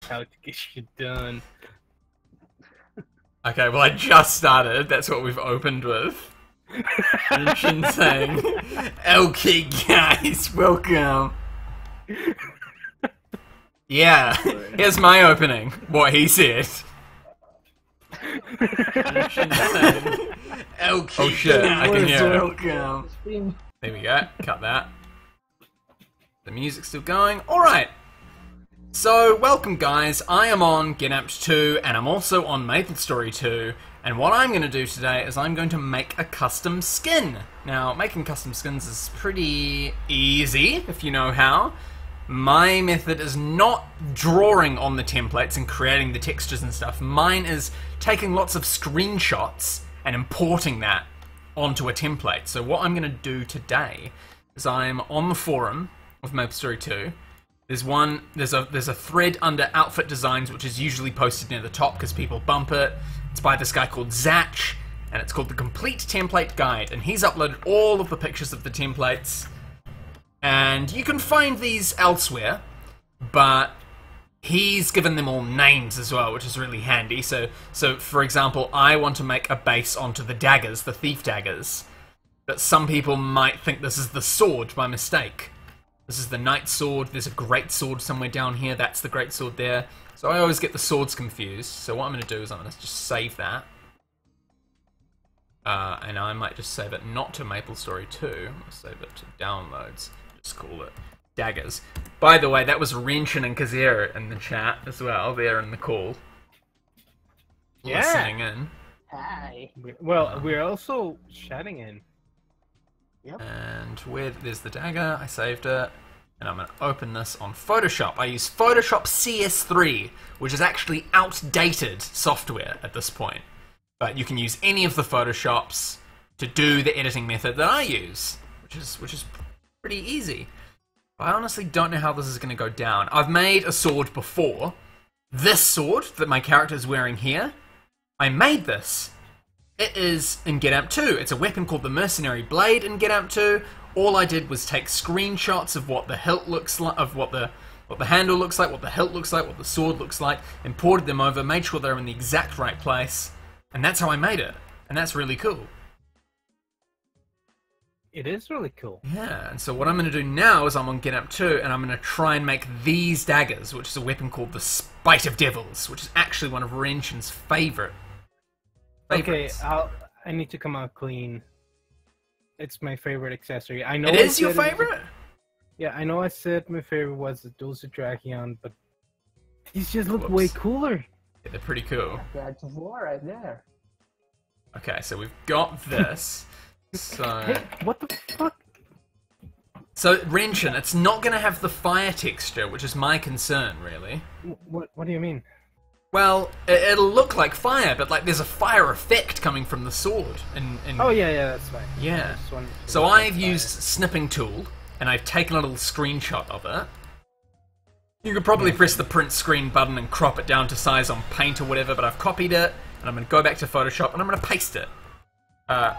how to get shit done. Okay, well I just started. That's what we've opened with. Rinshin saying, "Okay, guys, welcome." Yeah, here's my opening. What he said. Rinshin saying, "Okay, oh shit, I can hear it. Welcome." There we go. Cut that. The music's still going. All right. So, welcome guys, I am on Get 2 and I'm also on Maplestory 2, and what I'm going to do today is I'm going to make a custom skin. Now, making custom skins is pretty easy if you know how. My method is not drawing on the templates and creating the textures and stuff. Mine is taking lots of screenshots and importing that onto a template. So what I'm going to do today is I'm on the forum of Maplestory 2. There's a thread under outfit designs which is usually posted near the top because people bump it. It's by this guy called Zach, and it's called the Complete Template Guide, and he's uploaded all of the pictures of the templates. And you can find these elsewhere, but he's given them all names as well, which is really handy. So for example, I want to make a base onto the daggers, the thief daggers, but some people might think this is the sword by mistake. This is the knight sword, there's a great sword somewhere down here, that's the great sword there. So I always get the swords confused, so what I'm going to do is I'm going to just save that. And I might just save it not to Maplestory 2, I'll save it to downloads, just call it Daggers. By the way, that was Rinshin and Kazira in the chat as well, there in the call. Yeah. Listening in. Hi. Well, we're also chatting in. Yep. And there's the dagger, I saved it, and I'm going to open this on Photoshop. I use Photoshop CS3, which is actually outdated software at this point. But you can use any of the Photoshops to do the editing method that I use, which is pretty easy. I honestly don't know how this is going to go down. I've made a sword before. This sword that my character is wearing here, I made this. It is in Get 2. It's a weapon called the Mercenary Blade in Get 2. All I did was take screenshots of what the hilt looks like, of what the handle looks like, what the hilt looks like, what the sword looks like, imported them over, made sure they're in the exact right place, and that's how I made it. And that's really cool. It is really cool. Yeah, and so what I'm going to do now is I'm on Get 2, and I'm going to try and make these daggers, which is a weapon called the Spite of Devils, which is actually one of Rinshin's favorites. Okay, I need to come out clean. It's my favorite accessory. I know it is your favorite? Yeah, I know I said my favorite was the Drakion, but these just look way cooler. Yeah, they're pretty cool. That's war right there. Okay, so we've got this. So hey, what the fuck? So Rinshin, it's not going to have the fire texture, which is my concern, really. What do you mean? Well, it'll look like fire, but like there's a fire effect coming from the sword. Oh yeah, that's fine. Yeah. So I've used snipping tool, and I've taken a little screenshot of it. You could probably press the print screen button and crop it down to size on Paint or whatever, but I've copied it, and I'm going to go back to Photoshop, and I'm going to paste it. I'm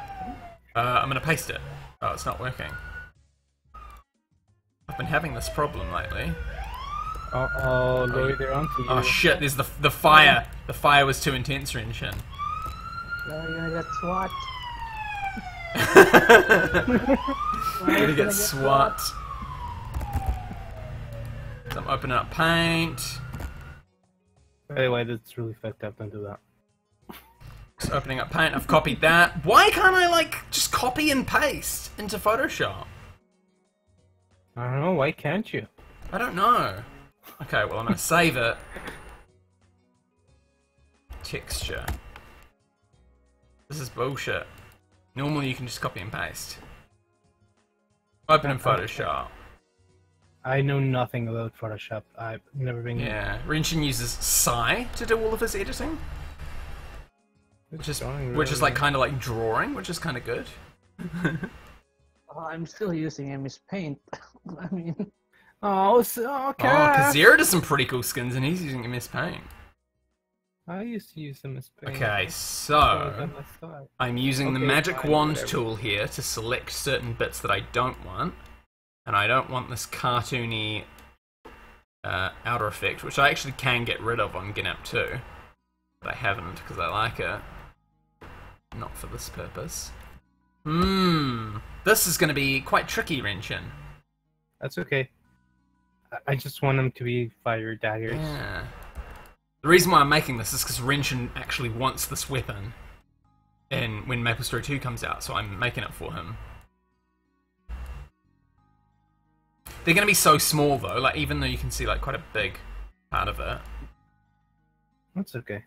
going to paste it. Oh, it's not working. I've been having this problem lately. Oh, Lloyd, they're onto you. Oh shit, there's the fire. The fire was too intense, Rinshin. Now you're gonna get SWAT. You're gonna get SWAT. So I'm opening up Paint. By the way, that's really fucked up, don't do that. Just opening up Paint, I've copied that. Why can't I, like, just copy and paste into Photoshop? I don't know, why can't you? I don't know. Okay, well I'm gonna save it. Texture. This is bullshit. Normally you can just copy and paste. Open in Photoshop. I know nothing about Photoshop. I've never been... Yeah, Rinshin uses Psy to do all of his editing. Which is like kind of like drawing, which is kind of good. Oh, I'm still using MS Paint. I mean... Oh, okay. Oh, Kazira does some pretty cool skins and he's using MS Paint. I used to use MS Paint. Okay, so I'm using the magic wand tool here to select certain bits that I don't want. And I don't want this cartoony outer effect, which I actually can get rid of on GIMP 2, but I haven't because I like it. Not for this purpose. This is going to be quite tricky, Renshin. That's okay. I just want them to be fire daggers. Yeah. The reason why I'm making this is because Renshin actually wants this weapon when Maplestory 2 comes out, so I'm making it for him. They're going to be so small though, like even though you can see like quite a big part of it. That's okay.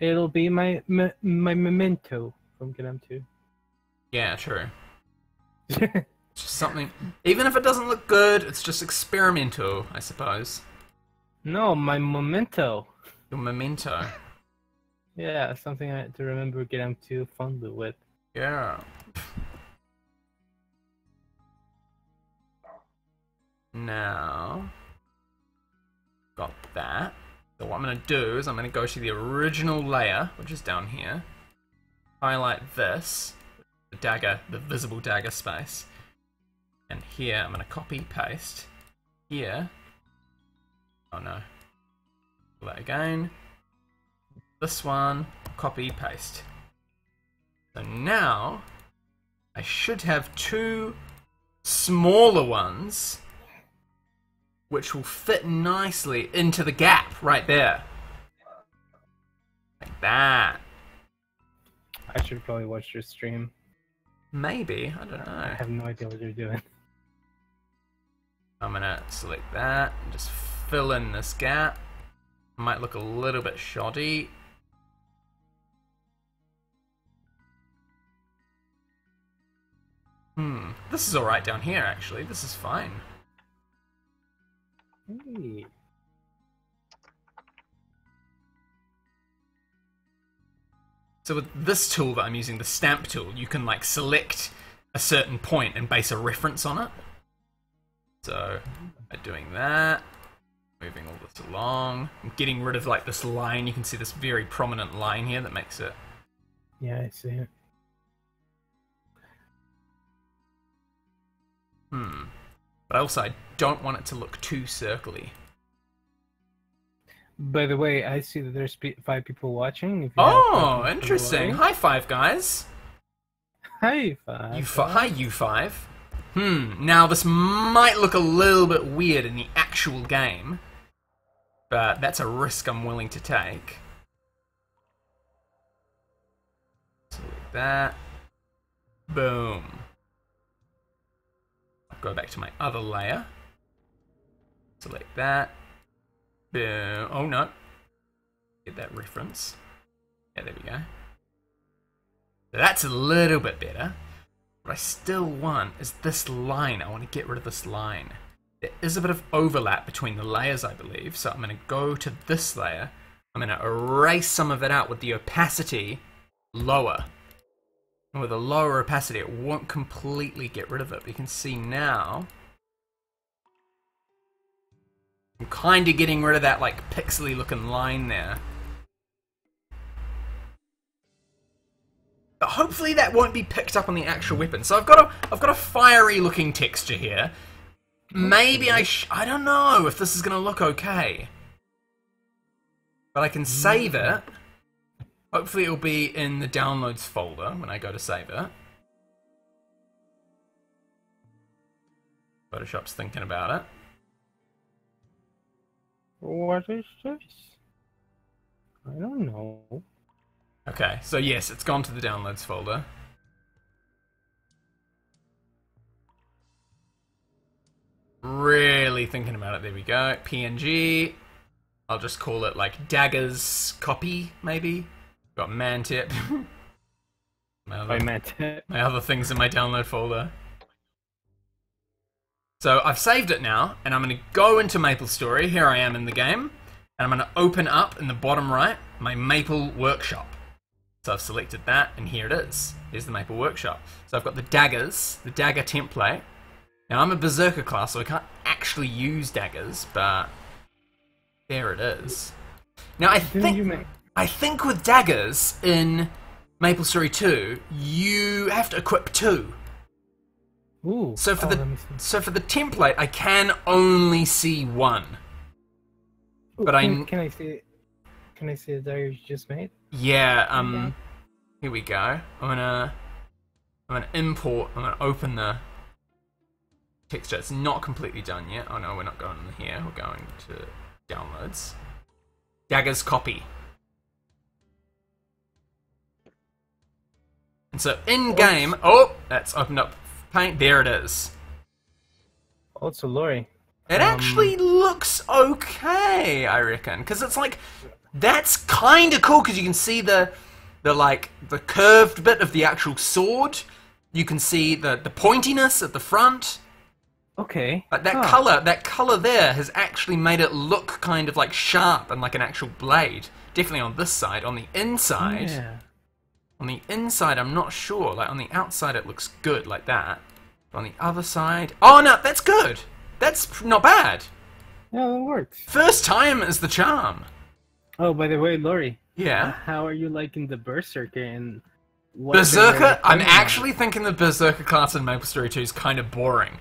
It'll be my memento from GIMP 2. Yeah, true. Just something. Even if it doesn't look good, it's just experimental, I suppose. No, my memento. Your memento. Yeah, something I had to remember GIMP 2 fondly with. Yeah. Now, got that. So what I'm going to do is I'm going to go to the original layer, which is down here. Highlight this, the dagger, the visible dagger space. And here I'm going to copy paste. Here. Oh no. Do that again. This one, copy paste. So now I should have two smaller ones which will fit nicely into the gap right there. Like that. I should probably watch your stream. Maybe, I don't know. I have no idea what you're doing. I'm gonna select that and just fill in this gap. Might look a little bit shoddy. This is alright down here actually, this is fine. Hey. So with this tool that I'm using, the stamp tool, you can like select a certain point and base a reference on it. So by doing that, moving all this along, I'm getting rid of like this line. You can see this very prominent line here that makes it. Yeah, I see it. But also I don't want it to look too circly. By the way, I see that there's 5 people watching. If you Oh, interesting. High five, guys. High five. Hi, you 5. Now this might look a little bit weird in the actual game, but that's a risk I'm willing to take. Select that. Boom. I'll go back to my other layer. Select that. Boom. Oh no. Get that reference. Yeah, there we go. So that's a little bit better. What I still want is this line. I want to get rid of this line. There is a bit of overlap between the layers, I believe, so I'm going to go to this layer. I'm going to erase some of it out with the opacity lower. And with a lower opacity, it won't completely get rid of it. But you can see now, I'm kind of getting rid of that like pixely looking line there. But hopefully that won't be picked up on the actual weapon. So I've got a fiery looking texture here. Maybe I don't know if this is going to look okay. But I can save it. Hopefully it'll be in the downloads folder when I go to save it. Photoshop's thinking about it. What is this? I don't know. Okay, so yes, it's gone to the downloads folder. Really thinking about it. There we go. PNG. I'll just call it like Daggers copy, maybe. Got Mantip. my other things in my download folder. So I've saved it now, and I'm going to go into Maplestory. Here I am in the game, and I'm going to open up in the bottom right my Maple Workshop. So I've selected that, and here it is. Here's the Maple Workshop. So I've got the daggers, the dagger template. Now I'm a berserker class, so I can't actually use daggers, but there it is. Now I think with daggers in Maplestory 2, you have to equip 2. Ooh. So for the template, I can only see 1. Ooh, But can I see? Can I see the dagger you just made? Yeah. Here we go. I'm gonna import. I'm gonna open the texture. It's not completely done yet. Oh no, we're not going in here. We're going to downloads. Daggers copy. And so in game, that's opened up paint. There it is. Oh, it's a lorry. It actually looks okay, I reckon, because it's like that's kind of cool because you can see the curved bit of the actual sword. You can see the pointiness at the front. Okay. Like that color there has actually made it look kind of like sharp and like an actual blade. Definitely on this side. On the inside, I'm not sure. Like on the outside, it looks good like that. But on the other side, oh no, that's good. That's not bad. Yeah, that works. First time is the charm. Oh, by the way, Lori. Yeah. How are you liking the Berserker and Berserker? I'm actually thinking the Berserker class in Maplestory 2 is kind of boring.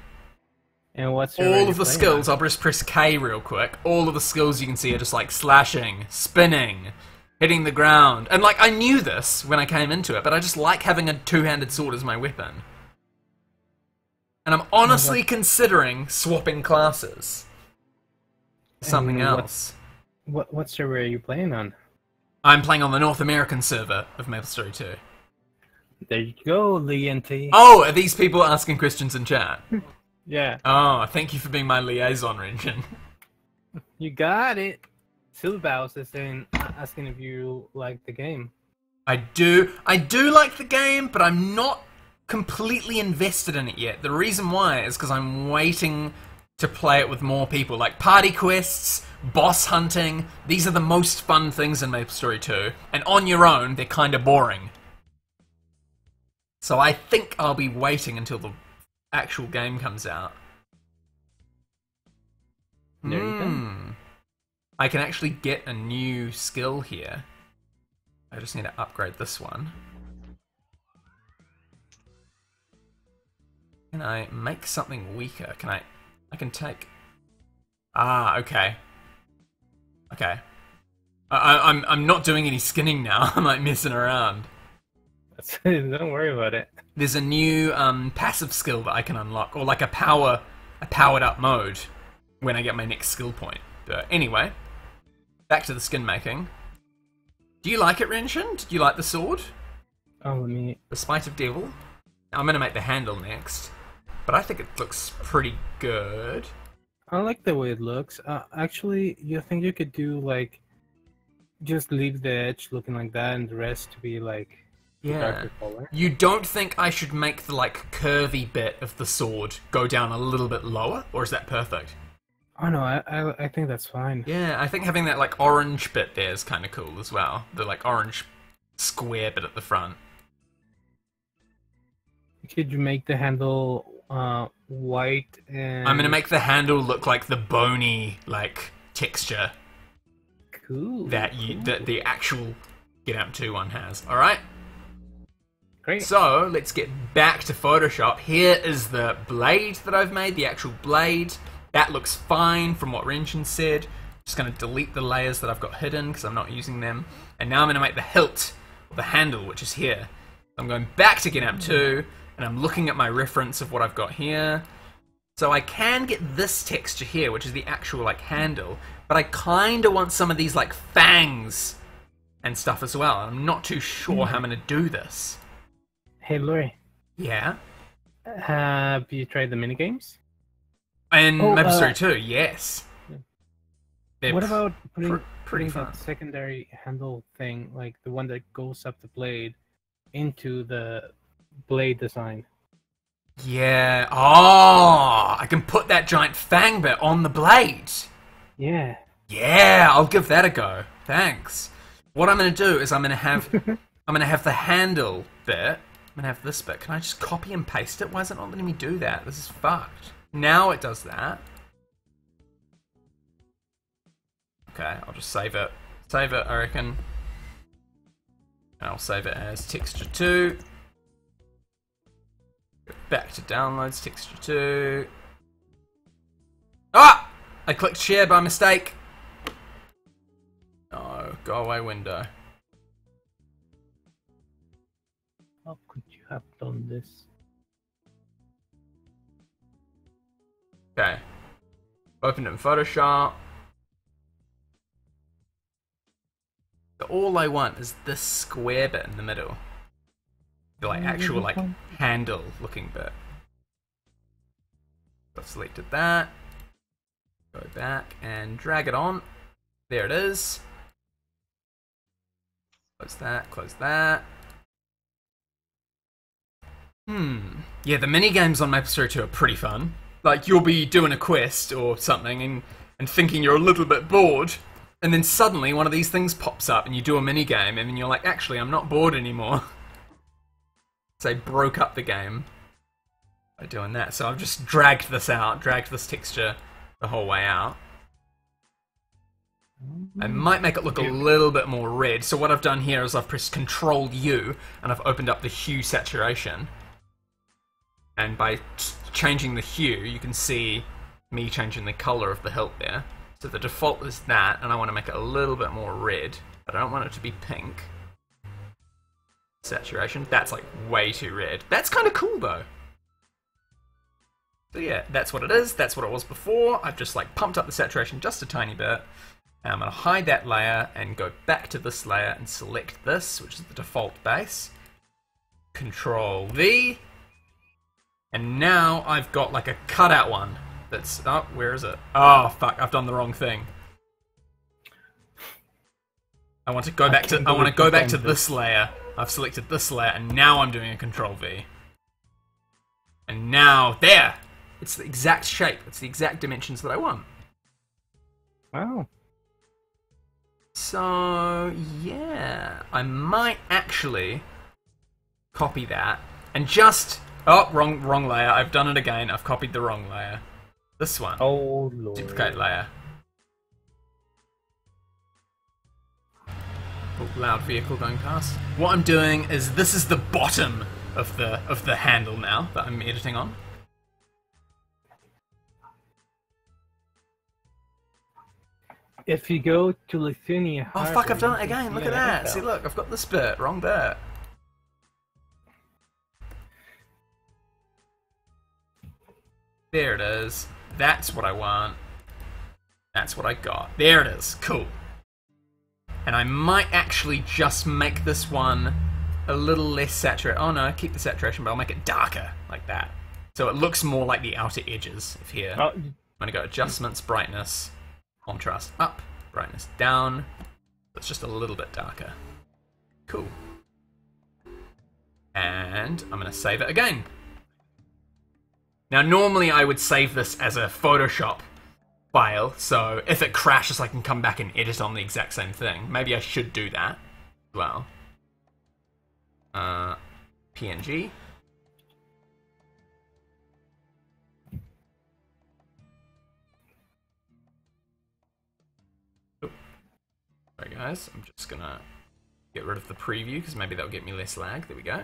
And what's all of the skills? I'll just press K real quick. All of the skills you can see are just like slashing, spinning, hitting the ground, and like I knew this when I came into it, but I just like having a two-handed sword as my weapon. And I'm honestly considering swapping classes. Something else. What server are you playing on? I'm playing on the North American server of Maplestory 2. There you go, Lee and T. Oh, are these people asking questions in chat? Yeah. Oh, thank you for being my liaison, Renjin. You got it. Silbaus is asking if you like the game. I do like the game, but I'm not completely invested in it yet. The reason why is because I'm waiting to play it with more people. Like party quests, boss hunting, these are the most fun things in Maplestory 2. And on your own, they're kind of boring. So I think I'll be waiting until the actual game comes out. There you go. I can actually get a new skill here. I just need to upgrade this one. Can I make something weaker? Can I can take... Ah, okay. Okay. I'm not doing any skinning now. I'm like messing around. Don't worry about it. There's a new passive skill that I can unlock, or like a powered up mode when I get my next skill point. But anyway, back to the skin making. Do you like it, Renshin? Do you like the sword? Oh, let me... The Spite of Devil? I'm going to make the handle next, but I think it looks pretty good. I like the way it looks. Actually, you think you could do like, just leave the edge looking like that and the rest to be like darker color? You don't think I should make the like curvy bit of the sword go down a little bit lower, or is that perfect? Oh no, I think that's fine. Yeah, I think having that like orange bit there is kind of cool as well. The like orange square bit at the front. Could you make the handle white and... I'm gonna make the handle look like the bony like texture. Cool. That the actual Get Up 2 one has. All right. Great. So let's get back to Photoshop. Here is the blade that I've made, the actual blade. That looks fine from what Renshin said. Just going to delete the layers that I've got hidden because I'm not using them. And now I'm going to make the hilt, the handle, which is here. I'm going back to Get Up 2, and I'm looking at my reference of what I've got here. So I can get this texture here, which is the actual like handle, but I kind of want some of these like fangs and stuff as well. I'm not too sure how I'm going to do this. Hey, Lori. Yeah? Have you tried the minigames? And Maplestory 2, yes. What about putting pretty fun. that secondary handle thing, like the one that goes up the blade, into the blade design? Yeah. Oh, I can put that giant fang bit on the blade. Yeah. Yeah, I'll give that a go. Thanks. What I'm going to do is I'm going to have the handle bit. I'm going to have this bit. Can I just copy and paste it? Why is it not letting me do that? This is fucked. Now it does that. Okay, I'll just save it. Save it, I reckon. I'll save it as texture 2. Go back to downloads, texture 2. Ah! I clicked share by mistake. No, go away window. How could you have done this? Okay. Opened it in Photoshop. So all I want is this square bit in the middle. The like actual like handle looking bit. I've selected that. Go back and drag it on. There it is. Close that, close that. Yeah, the mini games on Maplestory 2 are pretty fun. Like you'll be doing a quest or something and thinking you're a little bit bored. And then suddenly one of these things pops up and you do a mini game and then you're like, actually, I'm not bored anymore. So I broke up the game by doing that. So I've just dragged this out, dragged this texture the whole way out. I might make it look a little bit more red. So what I've done here is I've pressed Control U and I've opened up the hue saturation. And by changing the hue, you can see me changing the color of the hilt there. So the default is that, and I want to make it a little bit more red, but I don't want it to be pink. Saturation, that's like way too red. That's kind of cool though. So yeah, that's what it is, that's what it was before. I've just like pumped up the saturation just a tiny bit. And I'm going to hide that layer and go back to this layer and select this, which is the default base. Control V. And now I've got like a cutout one. That's, oh, where is it? Oh, fuck, I've done the wrong thing. I want to go back to, I want to go back to this layer. I've selected this layer, and now I'm doing a Control V. And now, there! It's the exact shape. It's the exact dimensions that I want. Wow. So, yeah. I might actually copy that, and just, oh, wrong layer. I've done it again. I've copied the wrong layer. This one. Oh lord. Duplicate layer. Oh, loud vehicle going past. What I'm doing is this is the bottom of the handle now that I'm editing on. If you go to Lithuania, Oh fuck! I've done it again. Look at that. See, look, I've got this bit, wrong bit. There it is. That's what I want. That's what I got. There it is. Cool. And I might actually just make this one a little less saturated. Oh no, keep the saturation, but I'll make it darker, like that. So it looks more like the outer edges of here. Oh. I'm gonna go Adjustments, Brightness, Contrast up, Brightness down. It's just a little bit darker. Cool. And I'm gonna save it again. Now, normally I would save this as a Photoshop file, so if it crashes, I can come back and edit on the exact same thing. Maybe I should do that as well. PNG. Oh. Sorry guys, I'm just gonna get rid of the preview because maybe that'll get me less lag. There we go.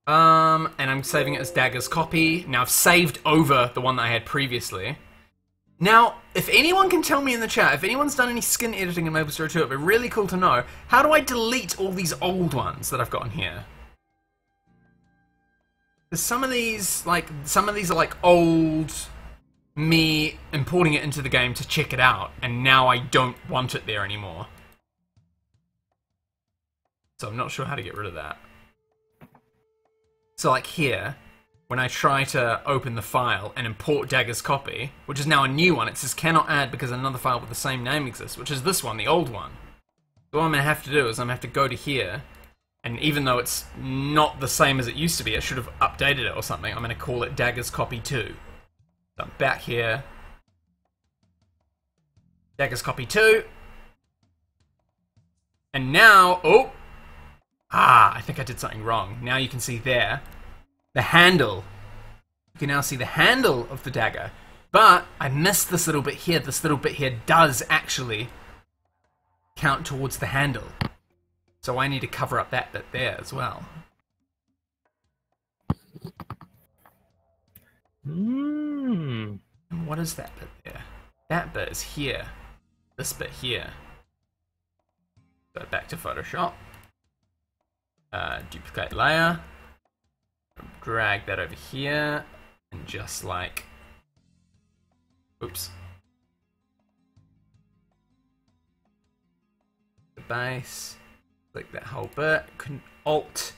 And I'm saving it as Daggers copy. Now I've saved over the one that I had previously. Now, if anyone can tell me in the chat, if anyone's done any skin editing in Maplestory 2, it'd be really cool to know. How do I delete all these old ones that I've got in here? Because some of these are like old me importing it into the game to check it out, and now I don't want it there anymore. So I'm not sure how to get rid of that. So like here, when I try to open the file and import Daggers copy, which is now a new one, it says cannot add because another file with the same name exists, which is this one, the old one. So what I'm going to have to do is I'm going to have to go to here, and even though it's not the same as it used to be, I should have updated it or something, I'm going to call it Daggers copy 2. So I'm back here. Daggers copy 2. And now, oh! I think I did something wrong. Now you can see there, the handle. You can now see the handle of the dagger. But I missed this little bit here. This little bit here does actually count towards the handle. So I need to cover up that bit there as well. Hmm. And what is that bit there? That bit is here. This bit here. Go back to Photoshop. Duplicate layer. Drag that over here. And just like... Oops. The base. Select that whole bit. Alt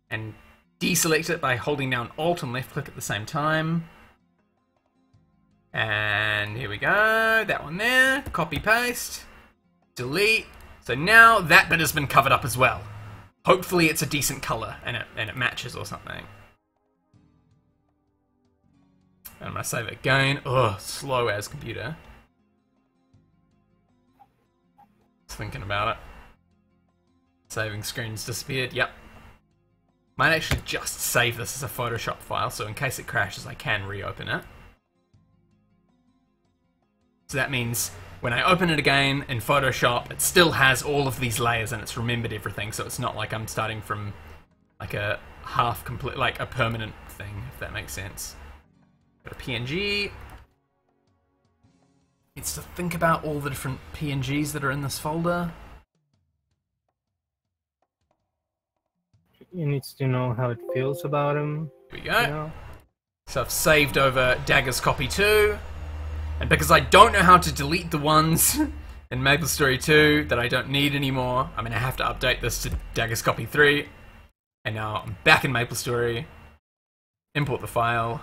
and deselect it by holding down Alt and left click at the same time. And here we go. That one there. Copy paste. Delete. So now that bit has been covered up as well. Hopefully it's a decent color and it matches or something. And I'm gonna save it again. Ugh, slow as computer. Just thinking about it. Saving screen's disappeared. Yep. Might actually just save this as a Photoshop file, so in case it crashes, I can reopen it. So that means when I open it again in Photoshop, it still has all of these layers and it's remembered everything, so it's not like I'm starting from like a half complete, like a permanent thing, if that makes sense. Got a PNG. Needs to think about all the different PNGs that are in this folder. It needs to know how it feels about him. Here we go. You know? So I've saved over Daggers copy 2. And because I don't know how to delete the ones in Maplestory 2 that I don't need anymore, I'm going to have to update this to Daggers copy 3. And now I'm back in Maplestory. Import the file.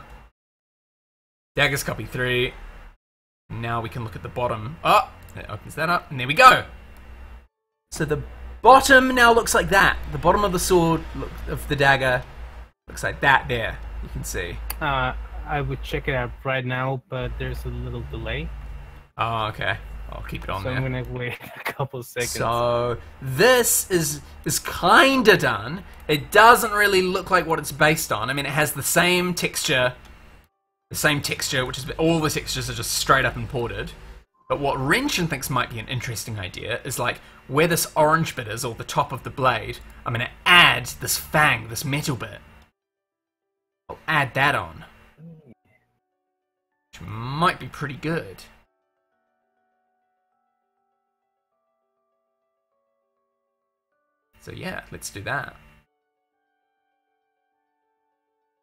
Daggers copy 3. Now we can look at the bottom. Oh, it opens that up, and there we go. So the bottom now looks like that. The bottom of the sword, of the dagger, looks like that there. You can see. I would check it out right now, but there's a little delay. Oh, okay. I'll keep it on So there. I'm gonna wait a couple seconds. So this is kinda done. It doesn't really look like what it's based on. I mean, it has the same texture. Which is all the textures are just straight up imported. But what Wrenchin thinks might be an interesting idea is like where this orange bit is, or the top of the blade, I'm going to add this fang, this metal bit. I'll add that on. Which might be pretty good. So yeah, let's do that.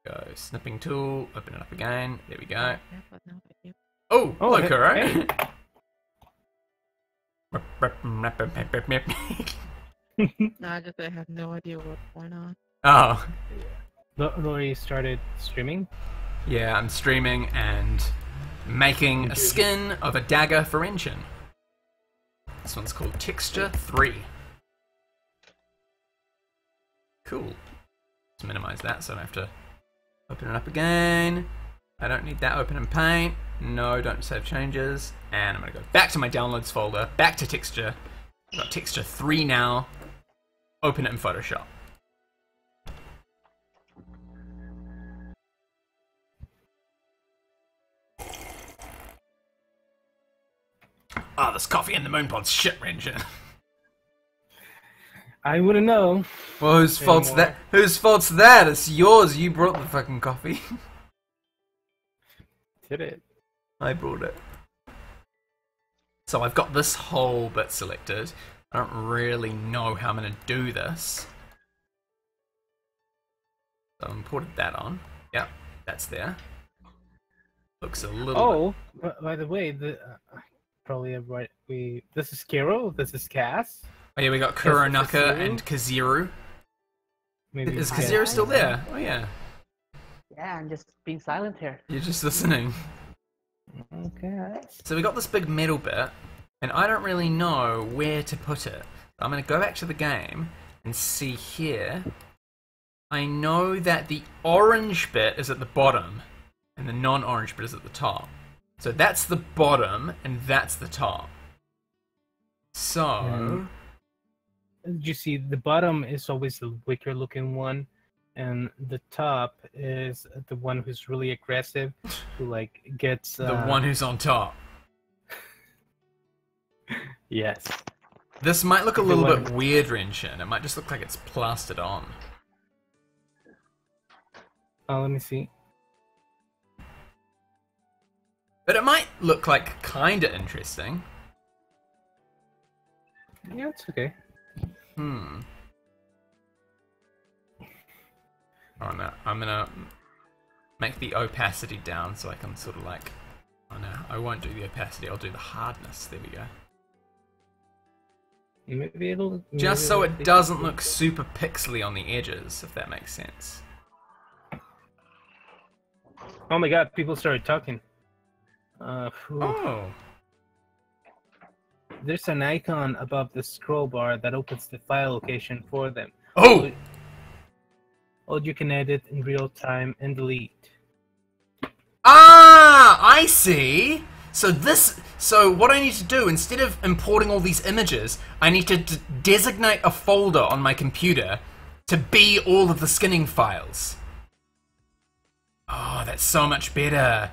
Go snipping tool, open it up again. There we go. Oh, hello, Kuro. Hey. No, I just have no idea what's going on. Oh. Lori started streaming? Yeah, I'm streaming and making a skin of a dagger for Wrenchin. This one's called Texture 3. Cool. Let's minimize that so I don't have to open it up again. I don't need that open in Paint. No, don't save changes. And I'm going to go back to my downloads folder, back to texture. I've got texture 3 now. Open it in Photoshop. Oh, this coffee in the moon pod's shit, Wrenchin. I wouldn't know. Well, whose fault's that? Whose fault's that? It's yours. You brought the fucking coffee. Did it? I brought it. So I've got this whole bit selected. I don't really know how I'm going to do this. So I've imported that on. Yep, that's there. Looks a little by the way, probably right. This is Kiro. This is Cass. Oh yeah, we got Kuronaka and Kaziru. Maybe Is Kaziru still there? Oh yeah. Yeah, I'm just being silent here. You're just listening. Okay. So we got this big metal bit, and I don't really know where to put it. I'm going to go back to the game and see here. I know that the orange bit is at the bottom, and the non-orange bit is at the top. So that's the bottom, and that's the top. So... You see, the bottom is always the weaker looking one, and the top is the one who's really aggressive, who like gets the one who's on top. Yes. This might look a little bit weird, Renshin. It might just look like it's plastered on. Oh, let me see. But it might look like kinda interesting. Yeah, it's okay. Oh no, I'm gonna make the opacity down so I can sort of like... Oh no, I won't do the opacity, I'll do the hardness. There we go. Maybe it'll... Just so it doesn't look super pixely on the edges, if that makes sense. Oh my god, people started talking. Oh. There's an icon above the scroll bar that opens the file location for them. Oh! All you can edit in real time and delete. Ah! I see! So what I need to do, instead of importing all these images, I need to designate a folder on my computer to be all of the skinning files. Oh, that's so much better.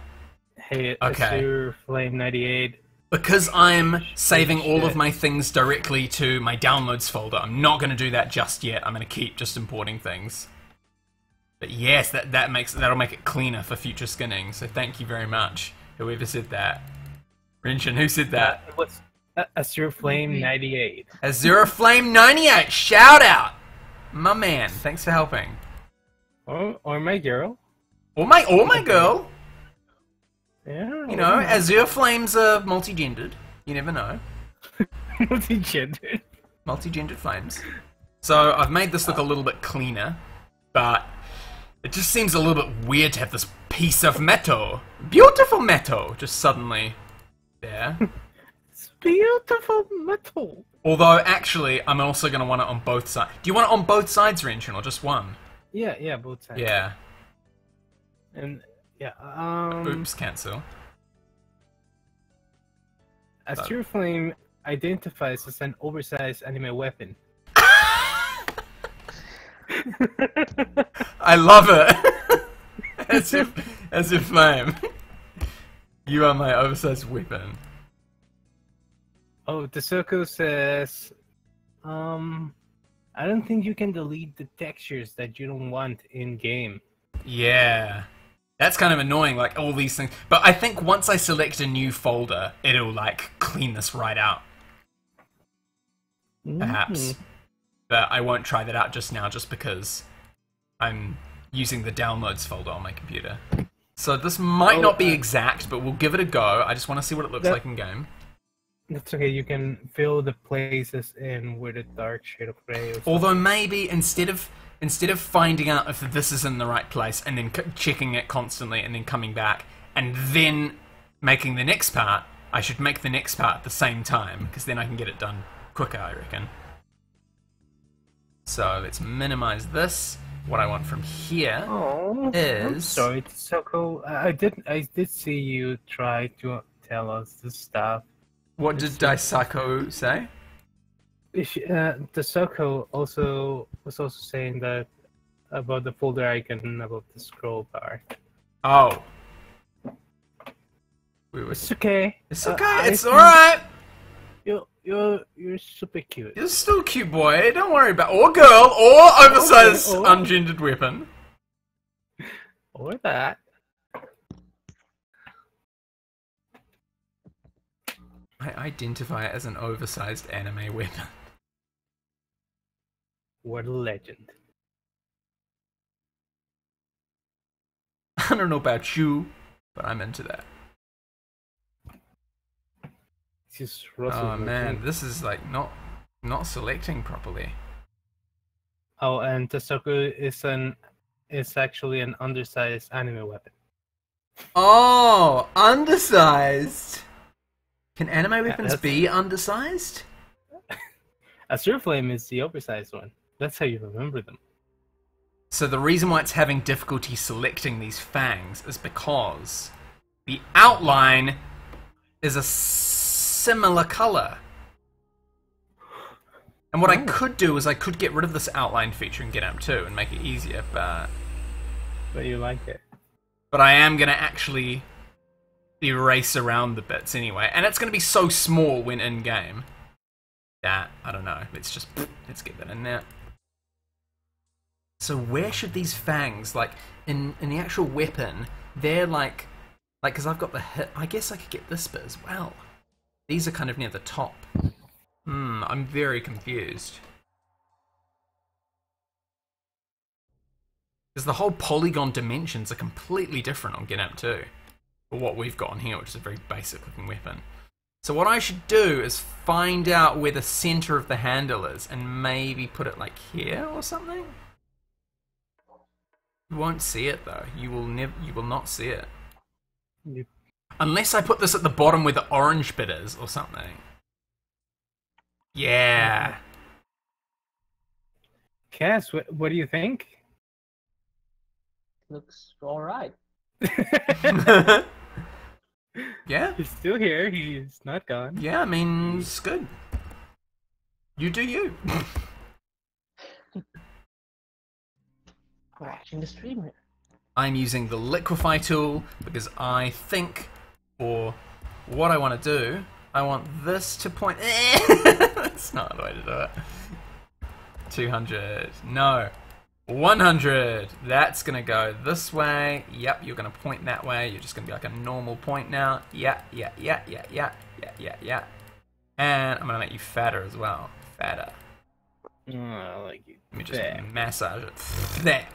Hey, okay. Flame 98. Because I'm saving all of my things directly to my downloads folder, I'm not going to do that just yet. I'm going to keep just importing things. But yes, that'll make it cleaner for future skinning. So thank you very much, whoever said that. Renshin, who said that? It was Azure Flame 98. Azure Flame 98, shout out, my man. Thanks for helping. Or my girl. Or my girl. Yeah. You know, Azure Flames are multi-gendered. You never know. Multi-gendered. Multi-gendered flames. So I've made this look a little bit cleaner, but it just seems a little bit weird to have this piece of metal, beautiful metal, just suddenly there. It's beautiful metal. Although, actually, I'm also going to want it on both sides. Do you want it on both sides, Renshin, or just one? Yeah, both sides. Yeah. And yeah. Oops, cancel. Azure Flame identifies as an oversized anime weapon. I love it. as if Flame. You are my oversized weapon. Oh, Tesoko says, I don't think you can delete the textures that you don't want in game. Yeah. That's kind of annoying, like all these things. But I think once I select a new folder, it'll like clean this right out. Perhaps. But I won't try that out just now, just because I'm using the downloads folder on my computer. So this might not be exact, but we'll give it a go. I just want to see what it looks like in game. That's okay, you can fill the places in with a dark shade of gray. Although maybe instead of finding out if this is in the right place and then checking it constantly and then coming back and then making the next part, I should make the next part at the same time, because then I can get it done quicker, I reckon. So let's minimize this. What I want from here is... I'm sorry, Tesoko. I did see you try to tell us this stuff. What did Daisako say? Tesoko was also saying that about the folder icon about the scroll bar. Oh. It's okay. It's okay. It's all right. You're super cute. You're still a cute boy. Don't worry about or girl or oversized ungendered weapon. Or that. I identify it as an oversized anime weapon. What a legend. I don't know about you, but I'm into that. Oh man, this is like not selecting properly. Oh, and Tesoko is actually an undersized anime weapon. Oh, undersized. Can anime weapons be undersized? Azure Flame is the oversized one. That's how you remember them. So the reason why it's having difficulty selecting these fangs is because the outline is a similar color. And what I could do is I could get rid of this outline feature in GetAmp 2 and make it easier, but you like it. But I am going to actually erase around the bits anyway, and it's going to be so small when in game. that. I don't know. Let's get that in there. So where should these fangs, like, in the actual weapon, they're like, because I've got the hit, I guess I could get this bit as well. These are kind of near the top. I'm very confused. Because the whole polygon dimensions are completely different on Get Up 2. Or what we've got on here, which is a very basic looking weapon. So what I should do is find out where the center of the handle is and maybe put it like here or something. You won't see it though. You will not see it. Yep. Unless I put this at the bottom where the orange bit is or something. Yeah. Cass, what do you think? Looks alright. Yeah? He's still here. He's not gone. Yeah, I mean, it's good. You do you. Watching the streamer. I'm using the liquefy tool because I think, or what I want to do, I want this to point. That's not the way to do it. 200. No. 100. That's going to go this way. Yep, you're going to point that way. You're just going to be like a normal point now. Yeah. And I'm going to make you fatter as well. Fatter. Oh, I like you. Let me just massage it. Thick.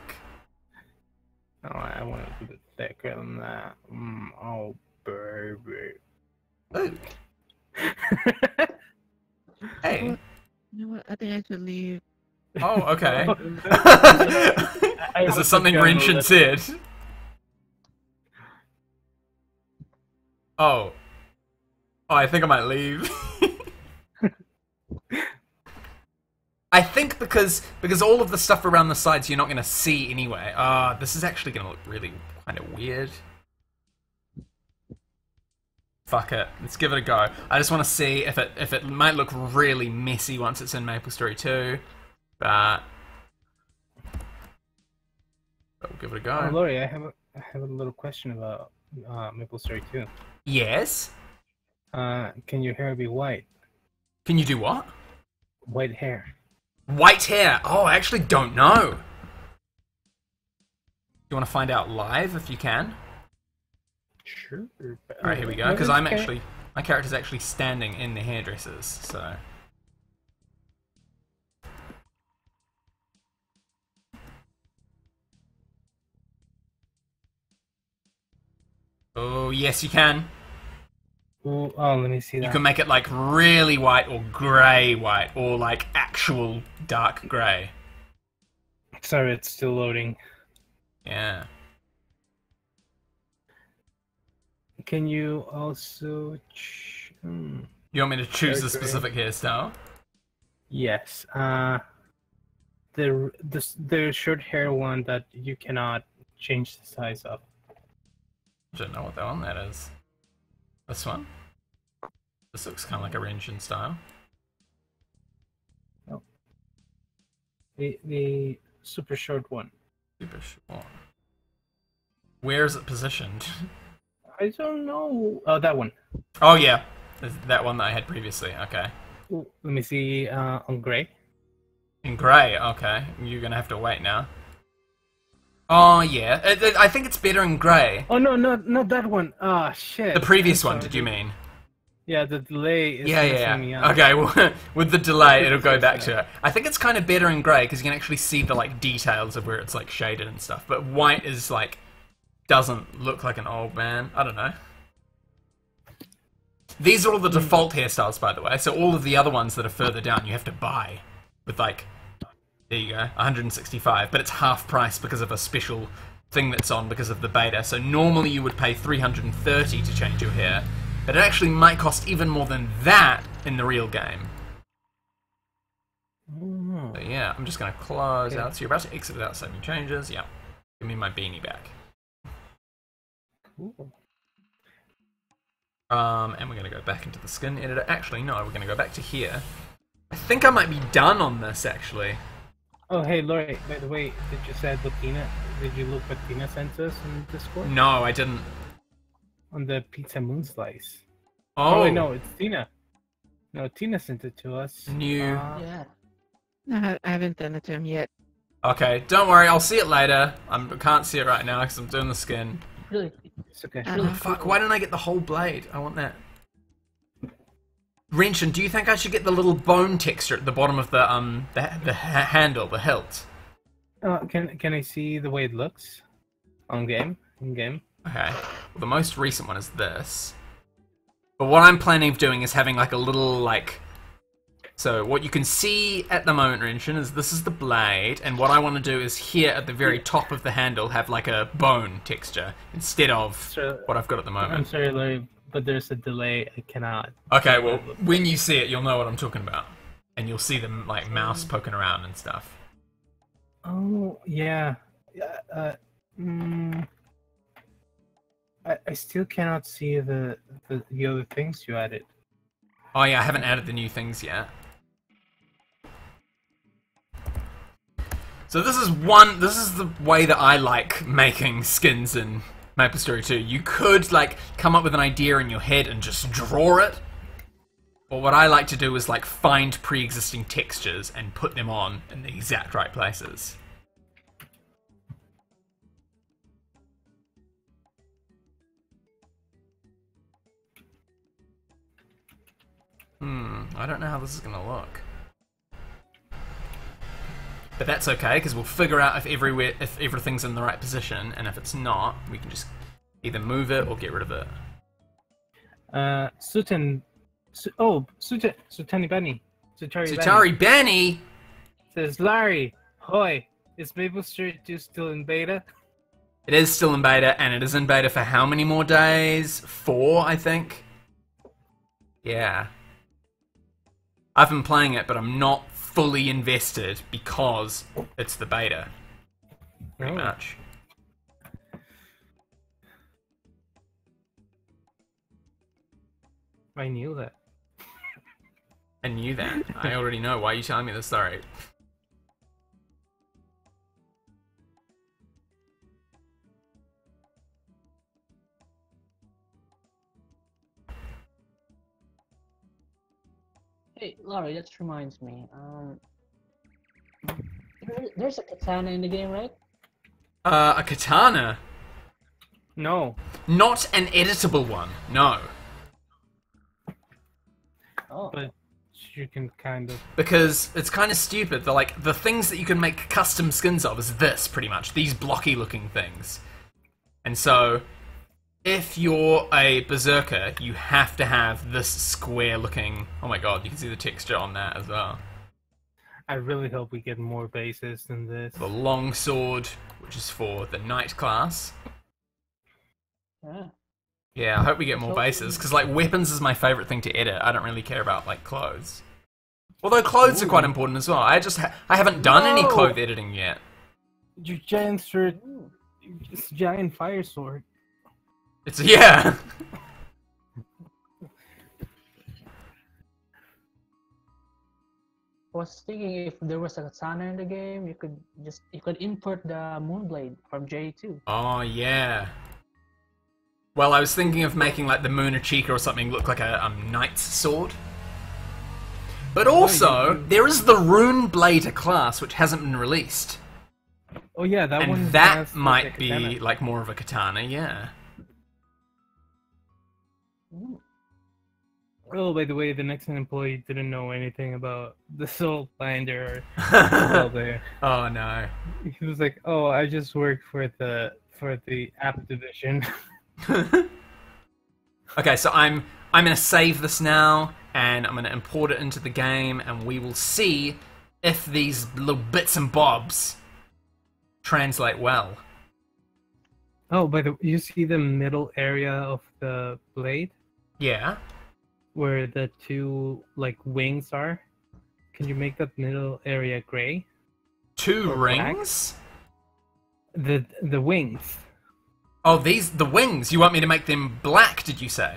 Oh, I want to do it thicker than that. Oh, baby. Ooh. Hey. You know what? I think I should leave. Oh, okay. Is there something Renshin said? Oh. Oh, I think I might leave. I think because all of the stuff around the sides you're not going to see anyway. This is actually going to look really kind of weird. Fuck it. Let's give it a go. I just want to see if it might look really messy once it's in Maplestory 2. But we'll give it a go. Oh, Laurie, I have a little question about Maplestory 2. Yes? Can your hair be white? Can you do what? White hair. White hair? Oh, I actually don't know. You want to find out live if you can? Sure. Alright, here we go. Because my character's actually standing in the hairdressers, so. Oh, yes, you can. Oh, let me see that. You can make it like really white or grey white or like actual dark grey. Sorry, it's still loading. Yeah. Can you also... You want me to choose the specific hairstyle? Yes. The short hair one that you cannot change the size of. I don't know what that one that is. This one? This looks kind of like a Renshin style. Oh. The super short one. Super short. Where is it positioned? I don't know. Oh, that one. Oh yeah, that one that I had previously. Okay. Ooh, let me see. On gray. In grey. Okay. You're gonna have to wait now. Oh yeah, I think it's better in grey. Oh no, not that one. Ah, shit. The previous one, did you mean? Yeah, the delay is Yeah. me out. Okay, well, with the delay, it'll go back to it. I think it's kind of better in grey because you can actually see the like details of where it's like shaded and stuff. But white is like doesn't look like an old man. I don't know. These are all the default hairstyles, by the way. So all of the other ones that are further down, you have to buy with like. There you go, 165, but it's half price because of a special thing that's on because of the beta. So normally you would pay 330 to change your hair, but it actually might cost even more than that in the real game. So yeah, I'm just going to close out. So you're about to exit without saving changes. Yeah, give me my beanie back. Cool. And we're going to go back into the skin editor. Actually, no, we're going to go back to here. I think I might be done on this, actually. Oh, hey, Laurie, by the way, did you say what Tina? Did you look what Tina sent us in Discord? No, I didn't. On the pizza moon slice. Oh, wait, no, it's Tina. No, Tina sent it to us. New. Yeah. No, I haven't done it to him yet. Okay, don't worry, I'll see it later. I can't see it right now because I'm doing the skin. Really, It's okay. really Fuck, why didn't I get the whole blade? I want that. Wrenchin, do you think I should get the little bone texture at the bottom of the handle, the hilt? Can I see the way it looks on game? In game. Okay. Well, the most recent one is this. But what I'm planning of doing is having like a little like. So what you can see at the moment, Wrenchin, is this is the blade, and what I want to do is here at the very top of the handle have like a bone texture instead of what I've got at the moment. I'm sorry, Larry, but there's a delay. I cannot. Okay, well, when you see it, you'll know what I'm talking about, and you'll see the like mouse poking around and stuff. Oh yeah. I still cannot see the other things you added. Oh yeah, I haven't added the new things yet. So this is the way that I like making skins in Maplestory 2. You could like come up with an idea in your head and just draw it. But what I like to do is like find pre-existing textures and put them on in the exact right places. I don't know how this is gonna look. But that's okay, because we'll figure out if everything's in the right position, and if it's not, we can just either move it or get rid of it. Sutani Benny. Sutari Benny Says Larry, hoi, is Maplestory 2 still in beta? It is still in beta, and it is in beta for how many more days? 4, I think. Yeah. I've been playing it, but I'm not fully invested because it's the beta. Pretty much. I knew that. I knew that. I already know. Why are you telling me this story? Hey, Laura, that reminds me. There's a katana in the game, right? A katana? No. Not an editable one. No. Oh. But you can kind of. Because it's kind of stupid. The things that you can make custom skins of is this, pretty much. These blocky looking things. And so, if you're a berserker, you have to have this square looking... Oh my god, you can see the texture on that as well. I really hope we get more bases than this. The long sword, which is for the knight class. Yeah. Yeah, I hope we get more bases, because like weapons is my favourite thing to edit. I don't really care about like clothes. Although clothes are quite important as well. I haven't done any clothes editing yet. Your giant sword, it's a giant fire sword. It's yeah. I was thinking if there was a katana in the game, you could import the Moonblade from J2. Oh yeah. Well, I was thinking of making like the Munachika or something look like a knight's sword. But also, there is the Rune Blader class, which hasn't been released. Oh yeah, that one. And that might be like more of a katana, yeah. Oh, by the way, the next employee didn't know anything about the Soul Binder or there. Oh no. He was like, "Oh, I just work for the app division." Okay, so I'm gonna save this now, and I'm gonna import it into the game, and we will see if these little bits and bobs translate well. Oh, by the way, you see the middle area of the blade? Yeah. Where the two like wings are? Can you make that middle area gray? Two Or rings? black? The wings. Oh, the wings. You want me to make them black, did you say?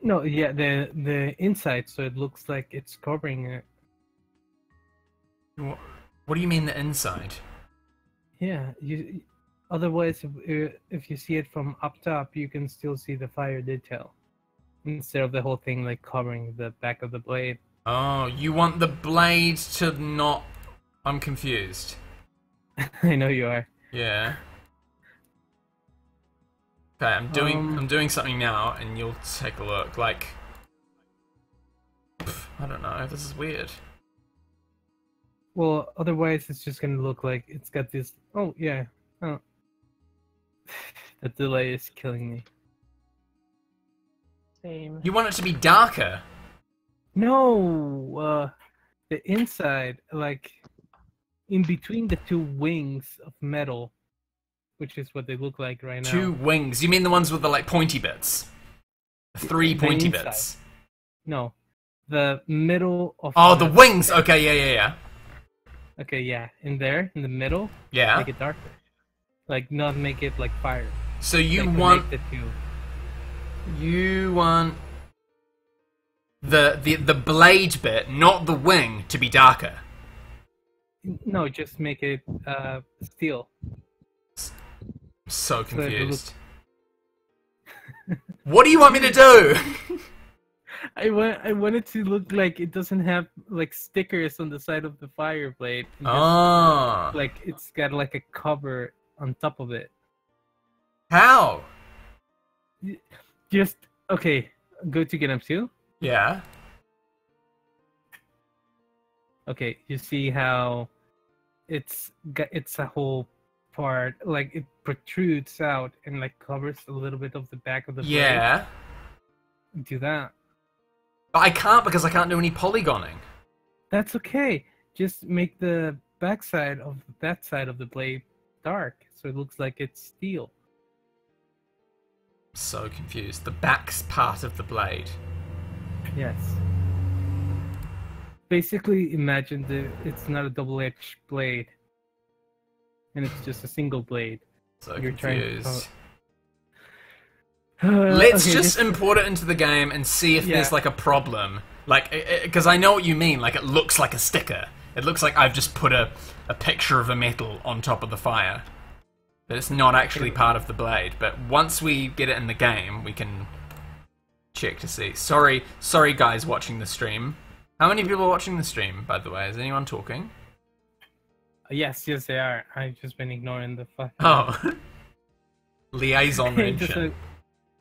No, yeah, the inside, so it looks like it's covering it. What do you mean the inside? Yeah, otherwise if you see it from up top, you can still see the fire detail instead of the whole thing like covering the back of the blade. Oh, you want the blade to not... I'm confused. I know you are. Yeah. Okay, I'm doing something now, and you'll take a look. Like, I don't know. This is weird. Well, otherwise it's just gonna look like it's got this. Oh yeah. Oh. The delay is killing me. Same. You want it to be darker. No, the inside, like in between the two wings of metal, which is what they look like right now. Two wings. You mean the ones with the like pointy bits? The three pointy inside. bits. No, the middle of. Oh, the wings. Okay, yeah. Okay, yeah, in there, in the middle. Yeah. Make it darker. Like not make it like fire. So you Like, want connect the two. you want the blade bit, not the wing, to be darker. No, just make it steel. So it confused. What do you want me to do? I want it to look like it doesn't have like stickers on the side of the fire blade. Oh. Like it's got like a cover on top of it. How? Just okay. Go to get M2. Yeah. Okay, you see how it's a whole part, like it protrudes out and like covers a little bit of the back of the blade. Yeah. Do that. But I can't because I can't do any polygoning. That's okay. Just make the backside of that side of the blade dark, so it looks like it's steel. So confused. The back part of the blade. Yes. Basically, imagine it's not a double-edged blade, and it's just a single blade. So You're confused. Let's just import it into the game and see if there's like a problem. Like, because I know what you mean. Like, it looks like a sticker. It looks like I've just put a picture of a metal on top of the fire. But it's not actually part of the blade. But once we get it in the game, we can check to see. Sorry guys watching the stream. How many people are watching the stream, by the way? Is anyone talking? Yes, they are. I've just been ignoring the fuck. Oh. Liaison mention.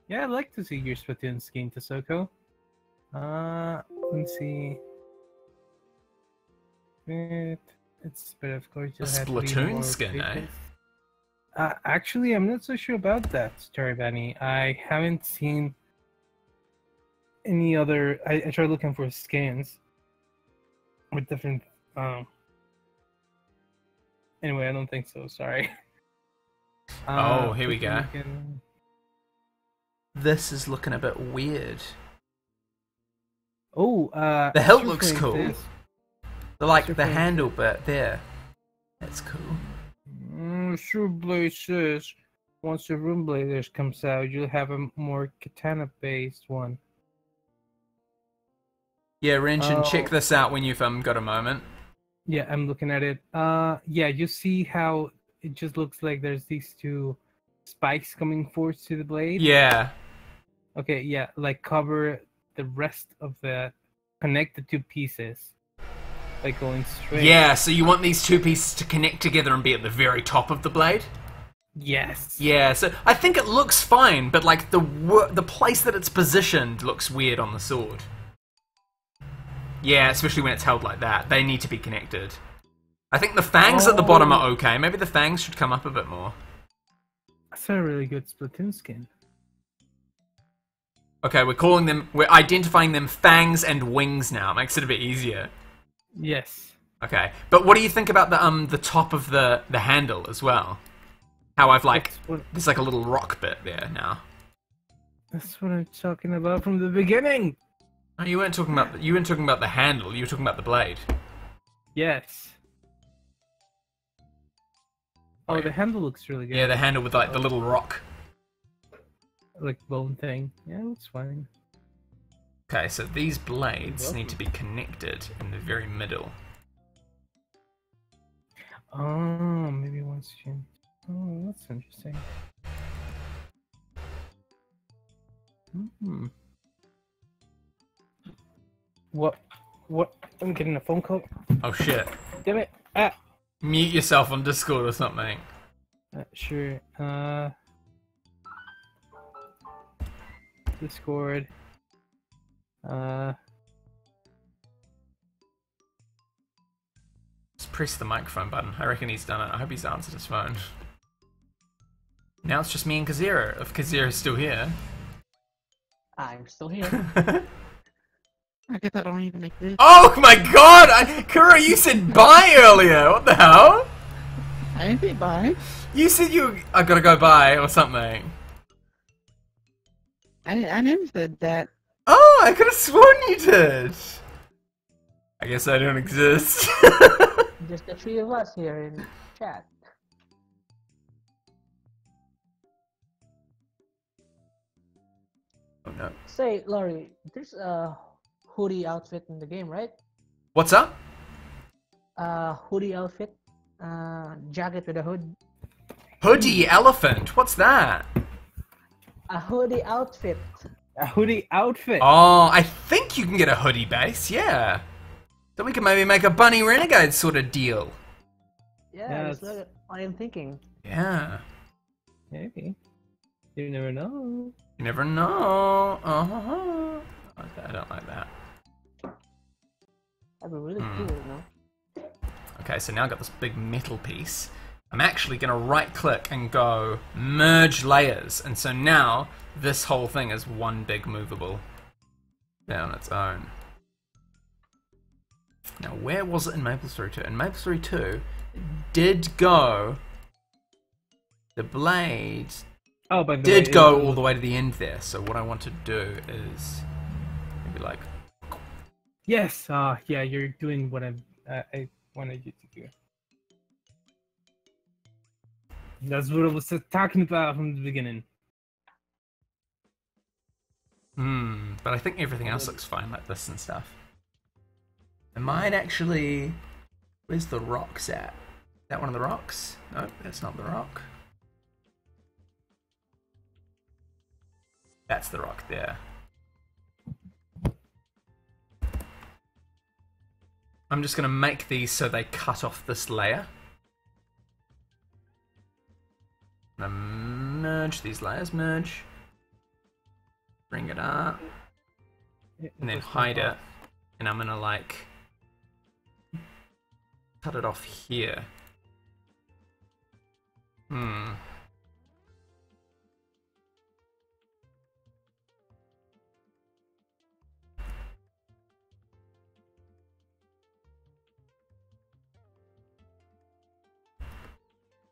Yeah, I'd like to see your Splatoon skin, Tasoko. Let's see. But of course A Splatoon skin, eh? Actually, I'm not so sure about that, Story Bunny. I haven't seen any other. I tried looking for skins with different. Anyway, I don't think so. Sorry. Oh, here we go. This is looking a bit weird. Oh, the hilt looks cool. The handle bit there. That's cool. Sure, Blade says once the Room Bladers comes out, you'll have a more katana-based one. Yeah, Renshin, check this out when you've got a moment. Yeah, I'm looking at it. Yeah, you see how it just looks like there's these two spikes coming forward to the blade? Yeah. Okay, yeah, like cover the rest of connect the two pieces. Like going straight. Yeah, so you want these two pieces to connect together and be at the very top of the blade? Yes. Yeah, so I think it looks fine, but like the place that it's positioned looks weird on the sword. Yeah, especially when it's held like that. They need to be connected. I think the fangs at the bottom are okay. Maybe the fangs should come up a bit more. That's a really good Splatoon skin. Okay, we're identifying them fangs and wings now. It makes it a bit easier. Yes. Okay, but what do you think about the top of the handle as well? How I've there's like a little rock bit there now. That's what I'm talking about from the beginning. Oh, you weren't talking about the handle. You were talking about the blade. Yes. Oh, the handle looks really good. Yeah, the handle with like the little rock. Like bone thing. Yeah, it looks fine. Okay, so these blades need to be connected in the very middle. Oh, maybe once you... Oh, that's interesting. What? What? I'm getting a phone call. Oh shit. Damn it. Ah. Mute yourself on Discord or something. Sure. Discord. Just press the microphone button. I reckon he's done it. I hope he's answered his phone. Now it's just me and Kazira, if Kazira's still here. I'm still here. I guess I don't even exist. Oh my god! Kura, you said bye earlier! What the hell? I didn't say bye. You said I gotta go bye or something. I never said that. Oh, I could have sworn you did! I guess I don't exist. Just the three of us here in chat. Oh no. Say, Laurie, there's a hoodie outfit in the game, right? What's up? Hoodie outfit. Jacket with a hood. Hoodie elephant, what's that? A hoodie outfit. A hoodie outfit. Oh, I think you can get a hoodie base, yeah. So we can maybe make a Bunny Renegade sort of deal. Yeah, that's what I'm thinking. Yeah. Maybe. You never know. You never know. I don't like that. That'd be really cool, you know? Okay, so now I've got this big metal piece. I'm actually going to right click and go merge layers. And so now this whole thing is one big movable on its own. Now where was it in Maplestory 2? In Maplestory 2 did go, the blade did go all the way to the end there. So what I want to do is maybe like... Yes, yeah, you're doing what I wanted you to do. That's what I was talking about from the beginning. But I think everything else looks fine, like this and stuff. I might actually... Where's the rocks at? Is that one of the rocks? No, that's not the rock. That's the rock there. I'm just going to make these so they cut off this layer. I'm going to merge these layers, merge. Bring it up. And then hide it. And I'm going to like... cut it off here.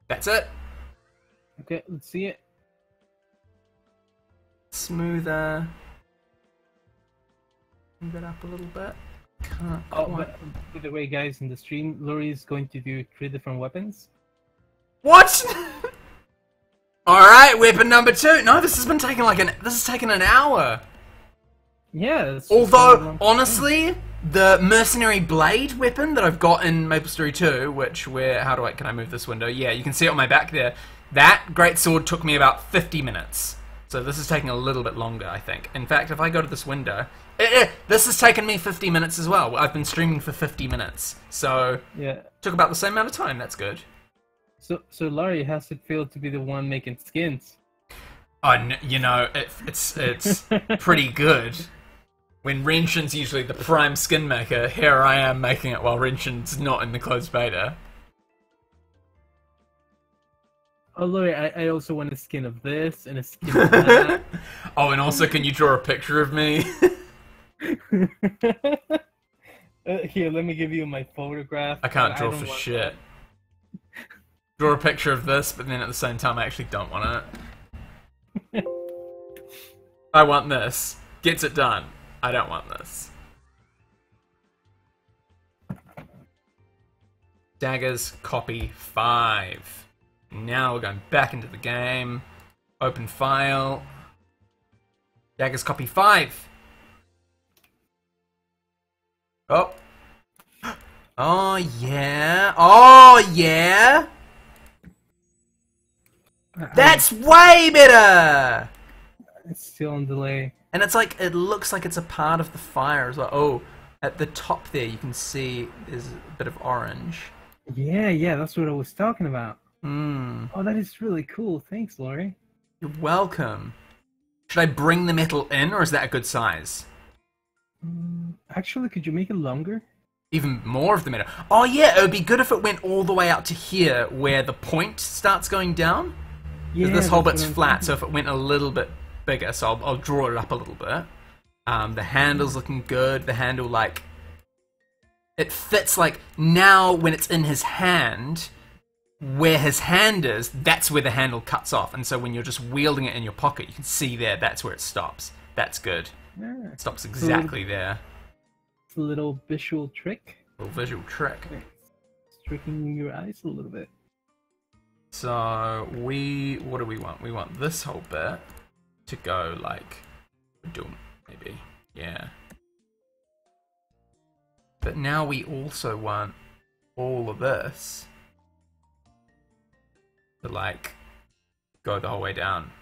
That's it. Okay, let's see it. Smoother. Move it up a little bit. But by the way, guys, in the stream, Laurie is going to do 3 different weapons. What? All right, weapon number 2. No, this has been taking this has taken an hour. Yeah. Although, honestly, the mercenary blade weapon that I've got in Maplestory 2, which can I move this window? Yeah, you can see it on my back there. That greatsword took me about 50 minutes. So this is taking a little bit longer, I think. In fact, if I go to this window, this has taken me 50 minutes as well. I've been streaming for 50 minutes. So, yeah, took about the same amount of time. That's good. So Laurie, how's it feel to be the one making skins? You know, it's pretty good. When Renshin's usually the prime skin maker, here I am making it while Renshin's not in the closed beta. Oh, Laurie, I also want a skin of this and a skin of that. Oh, and also, can you draw a picture of me? Here, let me give you my photograph. I can't draw for shit. Draw a picture of this, but then at the same time, I actually don't want it. I want this. Gets it done. I don't want this. Daggers, copy 5. Now we're going back into the game. Open file. Daggers, copy 5. Oh. Oh, yeah. Oh, yeah. That's way better! It's still on delay. And it's like, it looks like it's a part of the fire as well. Oh, at the top there, you can see there's a bit of orange. Yeah, that's what I was talking about. Hmm. Oh, that is really cool. Thanks, Laurie. You're welcome. Should I bring the metal in, or is that a good size? Actually, could you make it longer? Even more of the metal. Oh yeah, it would be good if it went all the way out to here, where the point starts going down. Yeah, this whole bit's flat, so if it went a little bit bigger, so I'll draw it up a little bit. The handle's looking good. The handle, like, it fits, like, now when it's in his hand, where his hand is, that's where the handle cuts off. And so when you're just wielding it in your pocket, you can see there, that's where it stops. That's good. Yeah. It stops exactly there. It's a little visual trick. A little visual trick. It's tricking your eyes a little bit. So, what do we want? We want this whole bit to go, like, doom, maybe. Yeah. But now we also want all of this to, like, go the whole way down.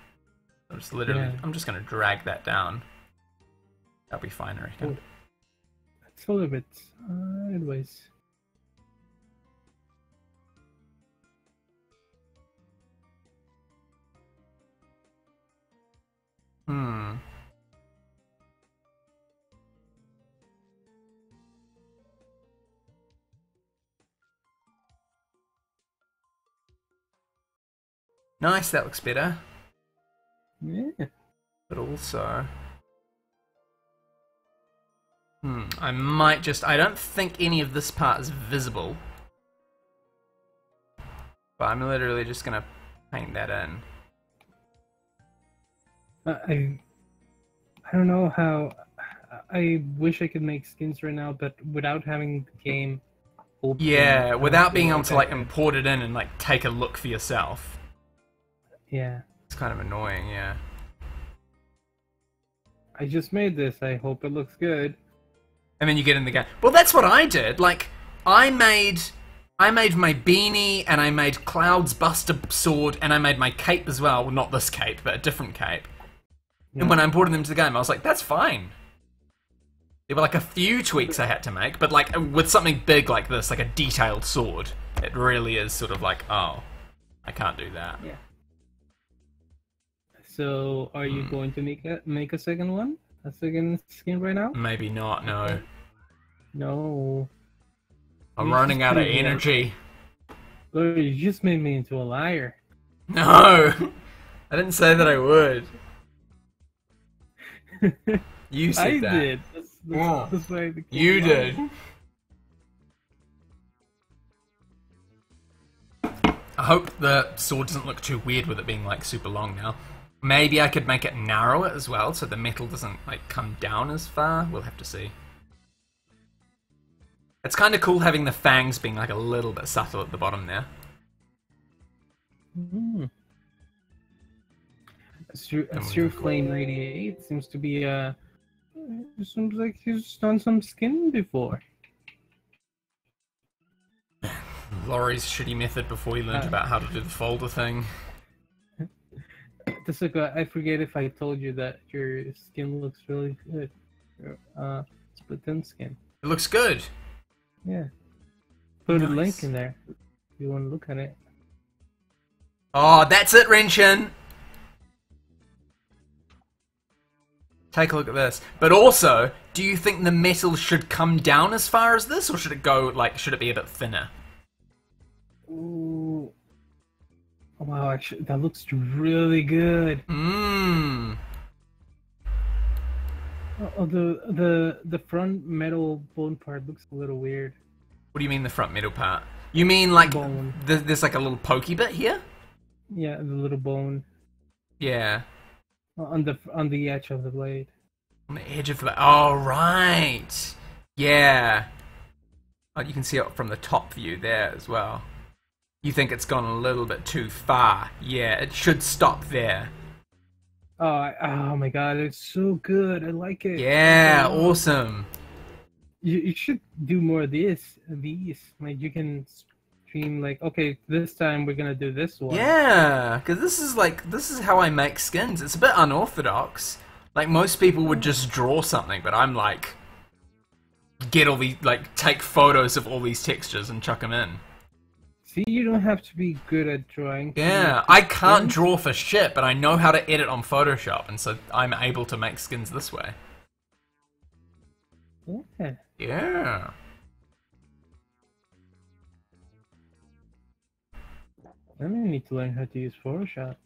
I'm just I'm just gonna drag that down. That'll be fine, I reckon. It's a little bit sideways. Nice, that looks better. Yeah. But also... I might just... I don't think any of this part is visible. But I'm literally just gonna paint that in. I don't know how... I wish I could make skins right now, but without having the game open... Yeah, without being able to, like, import it in and, like, take a look for yourself. Yeah. It's kind of annoying, yeah. I just made this. I hope it looks good. And then you get in the game. Well, that's what I did. Like, I made my beanie, and I made Cloud's Buster sword, and I made my cape as well. Well, not this cape, but a different cape. Yeah. And when I imported them to the game, I was like, that's fine. There were like a few tweaks I had to make, but like with something big like this, like a detailed sword, it really is sort of like, oh, I can't do that. Yeah. So, are you going to make a second one? A second skin right now? Maybe not, no. No. I'm running out of energy. Look, you just made me into a liar. No! I didn't say that I would. You said that. I did. That's why you did. I hope the sword doesn't look too weird with it being like super long now. Maybe I could make it narrower as well, so the metal doesn't like come down as far. We'll have to see. It's kind of cool having the fangs being like a little bit subtle at the bottom there. Astro Flame 88 seems to be seems like he's done some skin before. Laurie's shitty method before he learned about how to do the folder thing. I forget if I told you that your skin looks really good. Split thin skin. It looks good. Yeah. Put a link in there if you want to look at it. Oh, that's it, Renshin! Take a look at this. But also, do you think the metal should come down as far as this, or should it go, like, should it be a bit thinner? Ooh. Wow, actually, that looks really good. Mmm. Oh, the front metal bone part looks a little weird. What do you mean the front metal part? You mean like bone. There's like a little pokey bit here? Yeah, the little bone. Yeah. On the edge of the blade. On the edge of the blade. Oh right. Yeah. Oh, you can see it from the top view there as well. You think it's gone a little bit too far. Yeah, it should stop there. Oh my god, it's so good. I like it. Yeah, awesome. You should do more of these. Like, you can stream, like, okay, this time we're gonna do this one. Yeah, because this is how I make skins. It's a bit unorthodox. Like, most people would just draw something, but I'm like, get all these, like, take photos of all these textures and chuck them in. See, you don't have to be good at drawing. Yeah, I can't draw for shit, but I know how to edit on Photoshop, and so I'm able to make skins this way. Yeah. Yeah. I may need to learn how to use Photoshop.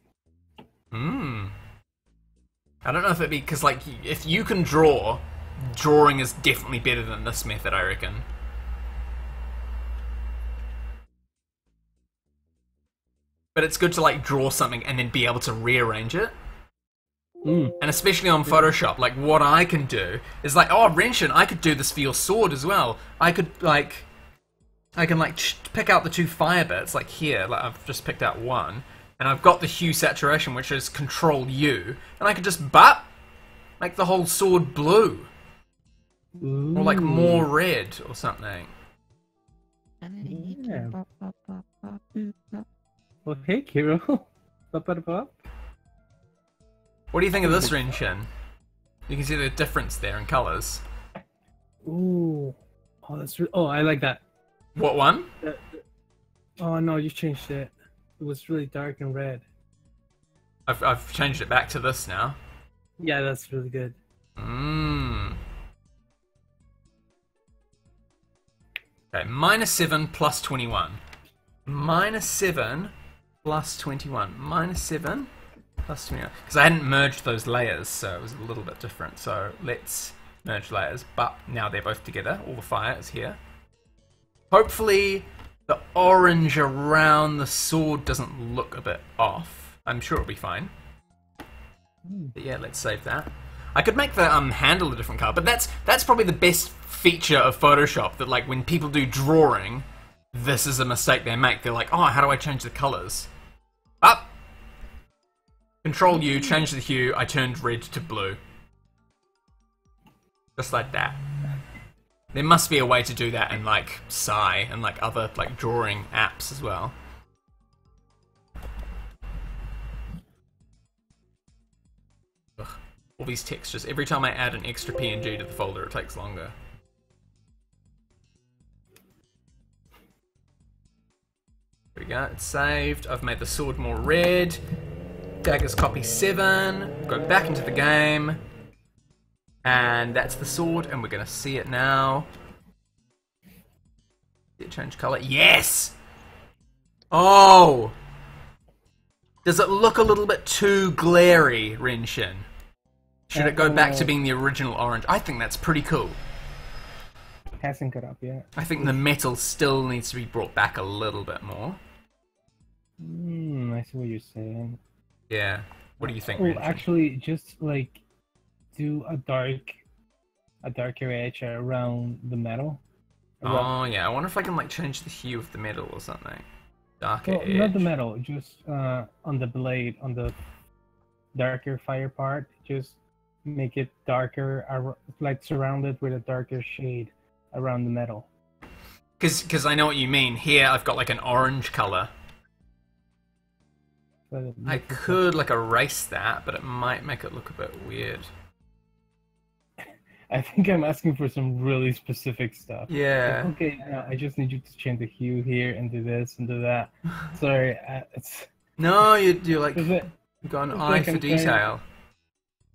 I don't know if it'd be because, like, if you can draw, drawing is definitely better than this method, I reckon. But it's good to, like, draw something and then be able to rearrange it. And especially on Photoshop, like, what I can do is, like, oh, Renshin, I could do this for your sword as well. I could, like, I can, like, pick out the 2 fire bits, like here, like, I've just picked out one. And I've got the hue saturation, which is Control U, and I could just make the whole sword blue. Or like more red or something. Yeah. Well, hey, Kiro. What What do you think of this, Renshin? You can see the difference there in colours. Ooh. Oh, that's oh, I like that. What one? Oh no, you changed it. It was really dark and red. I've changed it back to this now. Yeah, that's really good. Okay, -7 plus 21. -7 plus 21. -7 plus 21. Because I hadn't merged those layers, so it was a little bit different. So let's merge layers. But now they're both together. All the fire is here. Hopefully the orange around the sword doesn't look a bit off. I'm sure it'll be fine. But yeah, let's save that. I could make the handle a different color, but that's probably the best feature of Photoshop, that like when people do drawing, this is a mistake they make. They're like, oh, how do I change the colors? Up! Control U, change the hue, I turned red to blue. Just like that. There must be a way to do that in like Psy and like other like drawing apps as well. Ugh. All these textures. Every time I add an extra PNG to the folder, it takes longer. There we go, it's saved. I've made the sword more red. Daggers copy 7. Go back into the game. And that's the sword, and we're going to see it now. Did it change color? Yes! Oh! Does it look a little bit too glary, Renshin? Should it go back to being the original orange? I think that's pretty cool. Hasn't got up yet. I think the metal still needs to be brought back a little bit more. I see what you're saying. Yeah. What do you think, Oh, Renshin? actually, just like do a darker edge around the metal. Oh yeah, I wonder if I can like change the hue of the metal or something. Darker Well, edge. not the metal, just on the blade, on the darker fire part, just make it darker, like surrounded with a darker shade around the metal. Because I know what you mean. Here I've got like an orange color. I could like erase that, but it might make it look a bit weird. I think I'm asking for some really specific stuff. Yeah. Like, okay, I just need you to change the hue here and do this and do that. Sorry, it's. No, you're like Is it, you've got an it's eye like for I'm detail.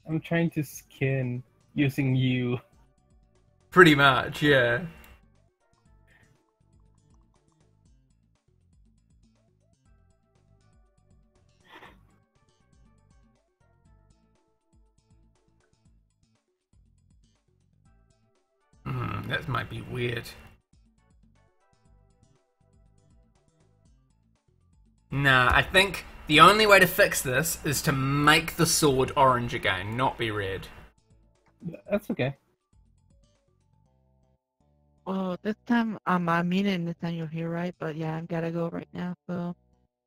I'm trying to skin using you. Pretty much, yeah. That might be weird. Nah, I think the only way to fix this is to make the sword orange again, not be red. That's okay. Oh, this time, I mean it this time you're here, right? But yeah, I've gotta go right now, so.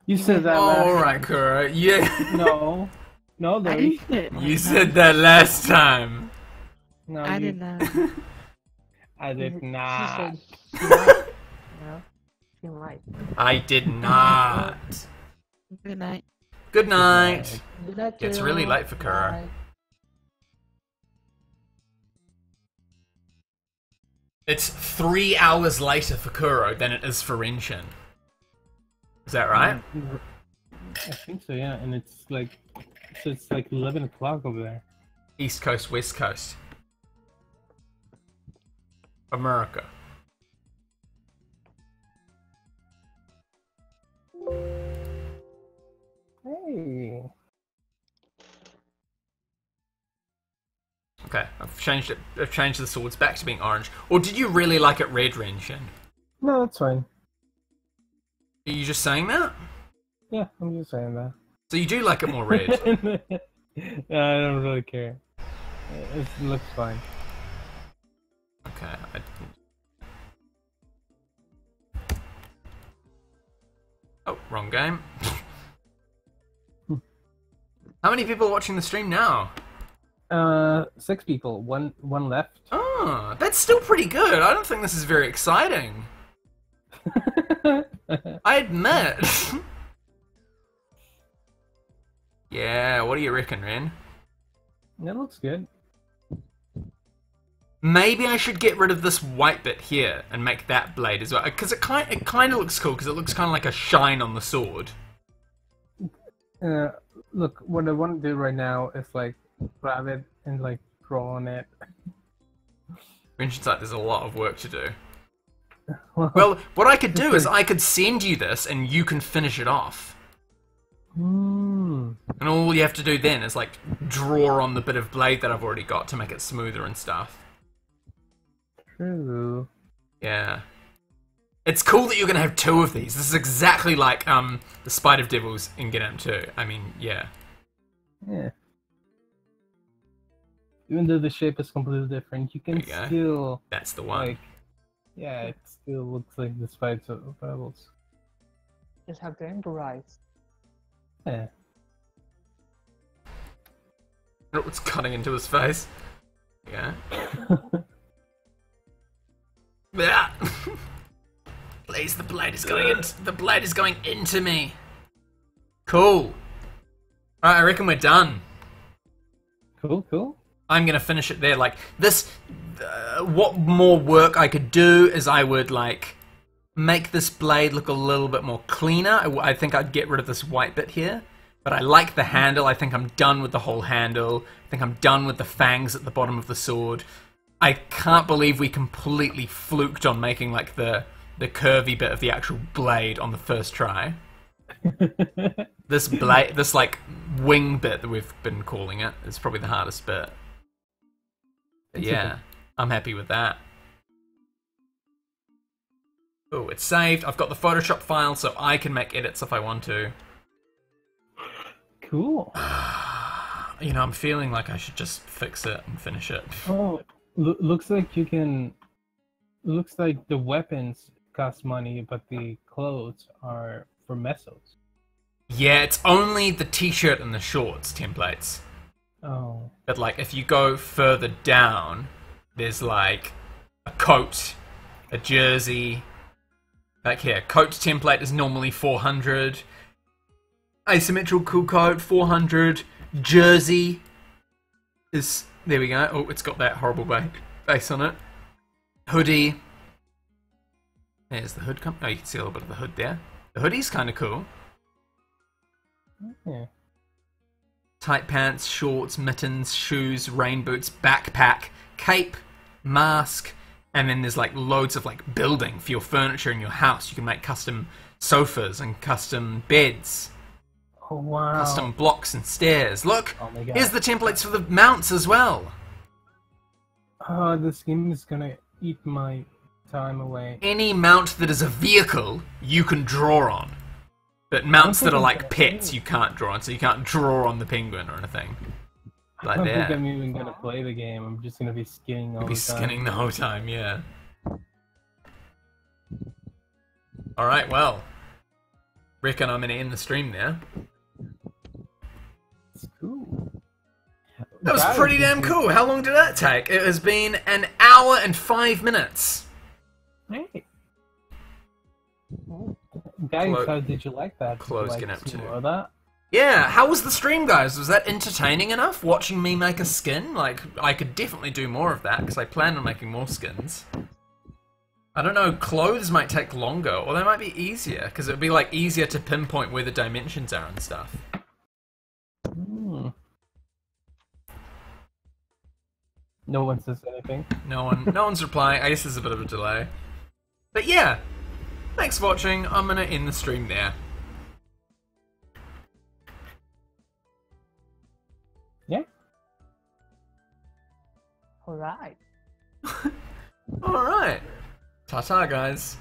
You said that. All last right, Kura. Yeah. No, no, I there. didn't say it. You said that last time. No, I you, did not. I did not. She said she might. No, she might. I did not. Good night. Good night. Good night, It's Kiro. really late for Kura. Bye. It's 3 hours later for Kuro than it is for Renshin. Is that right? I think so, yeah. And it's like 11 o'clock over there. East Coast, West Coast. America. Hey. Okay, I've changed it. I've changed the swords back to being orange. Or did you really like it red, Renshin? No, that's fine. Are you just saying that? Yeah, I'm just saying that. So you do like it more red? I don't really care. It looks fine. Okay. Oh, wrong game. How many people are watching the stream now? 6 people. One left. Oh, that's still pretty good. I don't think this is very exciting. I admit. Yeah, what do you reckon, Ren? That looks good. Maybe I should get rid of this white bit here and make that blade as well, because it kind of looks cool, because it looks kind of like a shine on the sword. Look, what I want to do right now is like grab it and like draw on it. Renshin's like, there's a lot of work to do. Well, what I could do is I could send you this and you can finish it off. Mm. And all you have to do then is like draw on the bit of blade that I've already got to make it smoother and stuff. True. Yeah. It's cool that you're going to have 2 of these. This is exactly like the Spider Devils in Get Em 2. I mean, yeah. Yeah. Even though the shape is completely different, you can still... That's the one. Like, yeah, it still looks like the Spider Devils. Just have to improvise. Yeah. It's cutting into his face. Yeah. Yeah. Please, the blade is going into me. Cool. Alright, I reckon we're done. Cool. I'm gonna finish it there. Like this, what more work I could do is I would like make this blade look a little bit more cleaner. I think I'd get rid of this white bit here. But I like the handle. I think I'm done with the whole handle. I think I'm done with the fangs at the bottom of the sword. I can't believe we completely fluked on making like the curvy bit of the actual blade on the first try. This like wing bit that we've been calling it is probably the hardest bit. But yeah, I'm happy with that. Oh, it's saved. I've got the Photoshop file, so I can make edits if I want to. Cool. You know, I'm feeling like I should just fix it and finish it. Oh, looks like you can... Looks like the weapons cost money, but the clothes are for mesos. Yeah, it's only the t-shirt and the shorts templates. Oh. But like, if you go further down, there's like a coat, a jersey. Like here, coat template is normally 400. Asymmetrical coat, 400. Jersey is... There we go. Oh, it's got that horrible base on it. Hoodie. There's the hood. Oh, you can see a little bit of the hood there. The hoodie's kind of cool. Yeah. Tight pants, shorts, mittens, shoes, rain boots, backpack, cape, mask, and then there's like loads of like building for your furniture in your house. You can make custom sofas and custom beds. Oh, wow. Custom blocks and stairs. Look, oh my God. Here's the templates for the mounts as well. Oh, this game is gonna eat my time away. Any mount that is a vehicle, you can draw on. But mounts that are like pets, you can't draw on. So you can't draw on the penguin or anything. Like I don't that. think I'm even gonna play the game. I'm just gonna be skinning all the time. Skinning the whole time, yeah. Alright, well. Reckon I'm gonna end the stream there. It's cool. That was pretty damn cool. How long did that take? It has been 1 hour and 5 minutes. Hey. Guys, how did you like that? Closing up to that? Yeah, how was the stream, guys? Was that entertaining enough? Watching me make a skin? Like, I could definitely do more of that, because I plan on making more skins. I don't know, clothes might take longer, or they might be easier, because it would be like easier to pinpoint where the dimensions are and stuff. No one says anything. No one's replying. I guess there's a bit of a delay. But yeah, thanks for watching. I'm gonna end the stream there. Yeah. Alright. Alright. Ta-ta, guys.